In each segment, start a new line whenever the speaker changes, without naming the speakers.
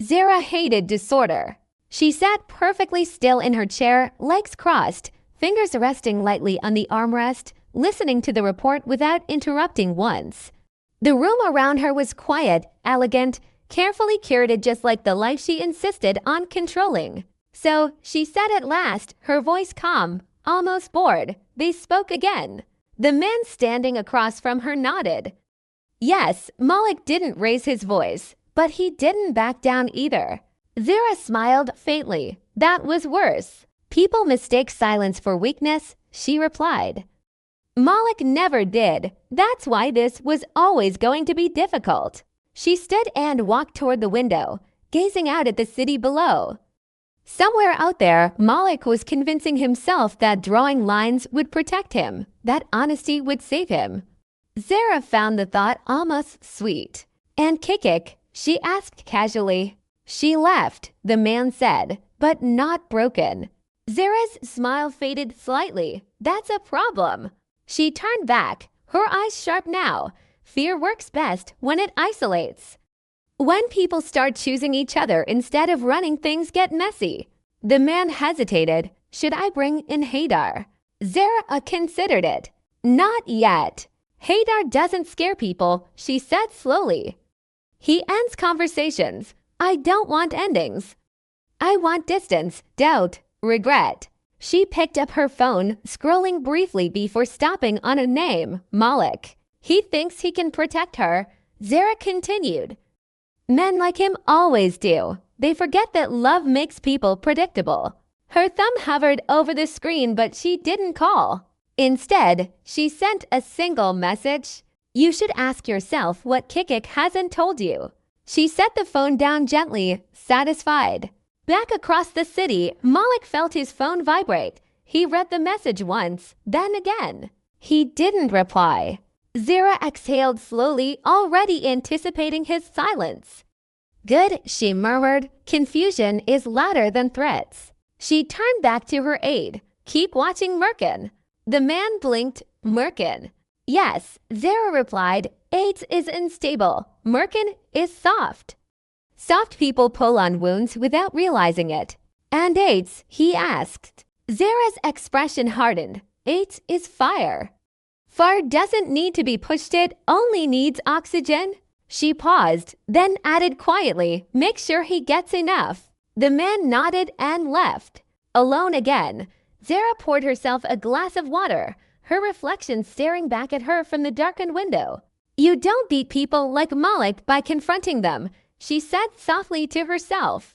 Zara hated disorder. She sat perfectly still in her chair, legs crossed, fingers resting lightly on the armrest, listening to the report without interrupting once. The room around her was quiet, elegant, carefully curated just like the life she insisted on controlling. So, she said at last, her voice calm, almost bored. They spoke again. The man standing across from her nodded. Yes, Malik didn't raise his voice, but he didn't back down either. Zara smiled faintly. That was worse. People mistake silence for weakness, she replied. Malik never did. That's why this was always going to be difficult. She stood and walked toward the window, gazing out at the city below. Somewhere out there, Malik was convincing himself that drawing lines would protect him, that honesty would save him. Zara found the thought almost sweet. And Kikik, she asked casually. She left, the man said, but not broken. Zara's smile faded slightly. That's a problem. She turned back, her eyes sharp now. Fear works best when it isolates. When people start choosing each other instead of running, things get messy. The man hesitated. Should I bring in Haydar? Zara considered it. Not yet. Haydar doesn't scare people, she said slowly. He ends conversations. I don't want endings. I want distance, doubt, regret. She picked up her phone, scrolling briefly before stopping on a name, Malik. He thinks he can protect her. Zara continued. Men like him always do. They forget that love makes people predictable. Her thumb hovered over the screen, but she didn't call. Instead, she sent a single message. You should ask yourself what Kikik hasn't told you. She set the phone down gently, satisfied. Back across the city, Malik felt his phone vibrate. He read the message once, then again. He didn't reply. Zara exhaled slowly, already anticipating his silence. Good, she murmured. Confusion is louder than threats. She turned back to her aide. Keep watching Merkin. The man blinked. Merkin. Yes, Zara replied. AIDS is unstable. Merkin is soft. Soft people pull on wounds without realizing it. And AIDS, he asked. Zara's expression hardened. AIDS is fire. Fire doesn't need to be pushed, it only needs oxygen. She paused, then added quietly, make sure he gets enough. The man nodded and left. Alone again, Zara poured herself a glass of water, her reflection staring back at her from the darkened window. You don't beat people like Malik by confronting them, she said softly to herself.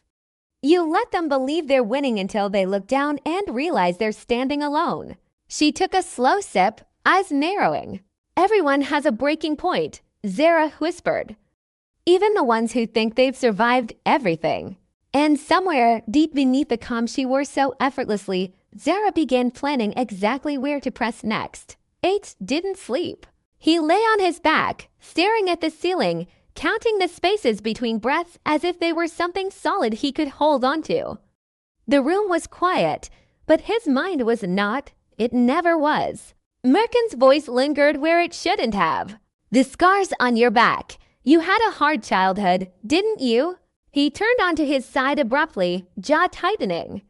You let them believe they're winning until they look down and realize they're standing alone. She took a slow sip, eyes narrowing. Everyone has a breaking point, Zara whispered. Even the ones who think they've survived everything. And somewhere deep beneath the calm she wore so effortlessly, Zara began planning exactly where to press next. Eight didn't sleep. He lay on his back, staring at the ceiling, counting the spaces between breaths as if they were something solid he could hold onto. The room was quiet, but his mind was not. It never was. Merkin's voice lingered where it shouldn't have. The scars on your back. You had a hard childhood, didn't you? He turned onto his side abruptly, jaw tightening.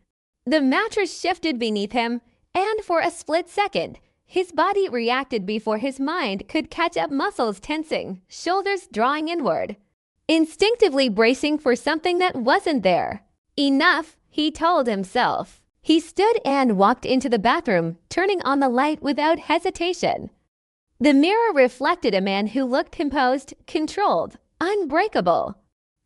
The mattress shifted beneath him, and for a split second, his body reacted before his mind could catch up, muscles tensing, shoulders drawing inward, instinctively bracing for something that wasn't there. Enough, he told himself. He stood and walked into the bathroom, turning on the light without hesitation. The mirror reflected a man who looked composed, controlled, unbreakable.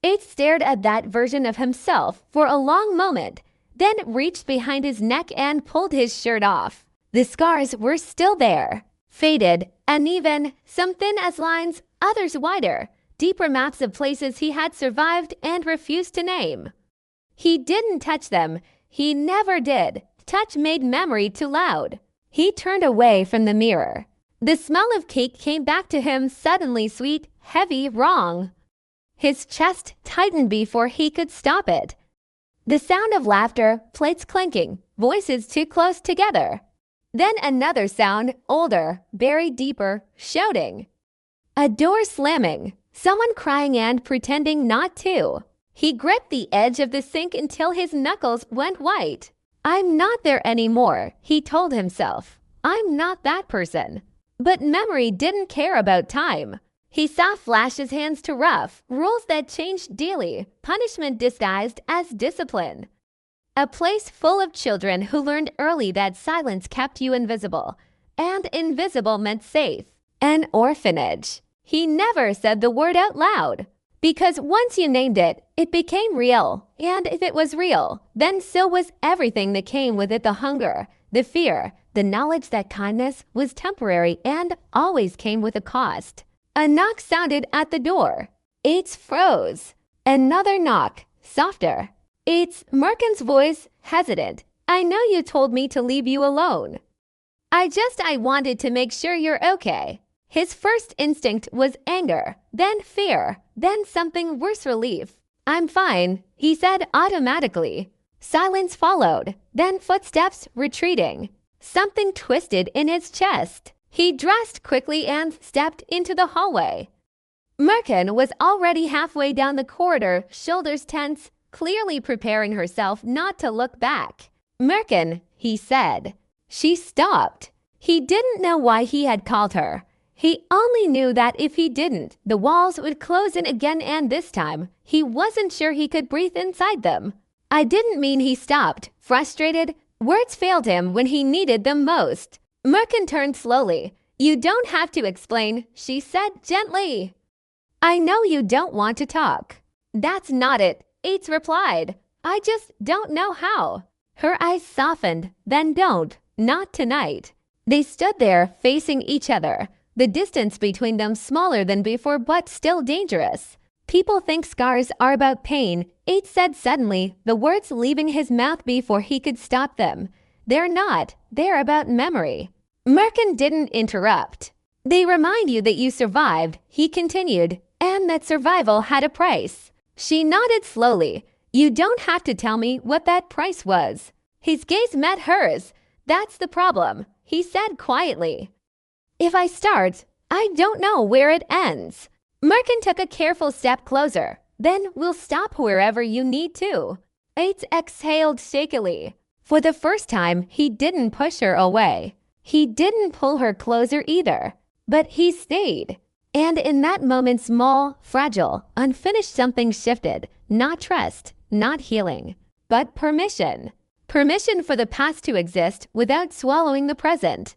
It stared at that version of himself for a long moment, then reached behind his neck and pulled his shirt off. The scars were still there, faded, uneven, some thin as lines, others wider, deeper maps of places he had survived and refused to name. He didn't touch them. He never did. Touch made memory too loud. He turned away from the mirror. The smell of cake came back to him, suddenly sweet, heavy, wrong. His chest tightened before he could stop it. The sound of laughter, plates clinking, voices too close together. Then another sound, older, buried deeper, shouting. A door slamming, someone crying and pretending not to. He gripped the edge of the sink until his knuckles went white. I'm not there anymore, he told himself. I'm not that person. But memory didn't care about time. He saw Flash's hands to rough, rules that changed daily, punishment disguised as discipline. A place full of children who learned early that silence kept you invisible, and invisible meant safe. An orphanage. He never said the word out loud, because once you named it, it became real. And if it was real, then so was everything that came with it: the hunger, the fear, the knowledge that kindness was temporary and always came with a cost. A knock sounded at the door. It's froze. Another knock, softer. It's Merkin's voice, hesitant. I know you told me to leave you alone. I wanted to make sure you're okay. His first instinct was anger, then fear, then something worse, relief. I'm fine, he said automatically. Silence followed, then footsteps retreating. Something twisted in his chest. He dressed quickly and stepped into the hallway. Merkin was already halfway down the corridor, shoulders tense, clearly preparing herself not to look back. Merkin, he said. She stopped. He didn't know why he had called her. He only knew that if he didn't, the walls would close in again, and this time, he wasn't sure he could breathe inside them. I didn't mean. He stopped, frustrated. Words failed him when he needed them most. Merkin turned slowly. You don't have to explain, she said gently. I know you don't want to talk. That's not it, Ates replied. I just don't know how. Her eyes softened. Then don't. Not tonight. They stood there facing each other, the distance between them smaller than before but still dangerous. People think scars are about pain, Ates said suddenly, the words leaving his mouth before he could stop them. They're not. They're about memory. Merkin didn't interrupt. They remind you that you survived, he continued, and that survival had a price. She nodded slowly. You don't have to tell me what that price was. His gaze met hers. That's the problem, he said quietly. If I start, I don't know where it ends. Merkin took a careful step closer. Then we'll stop wherever you need to. Ates exhaled shakily. For the first time, he didn't push her away. He didn't pull her closer either. But he stayed. And in that moment, small, fragile, unfinished something shifted. Not trust, not healing, but permission. Permission for the past to exist without swallowing the present.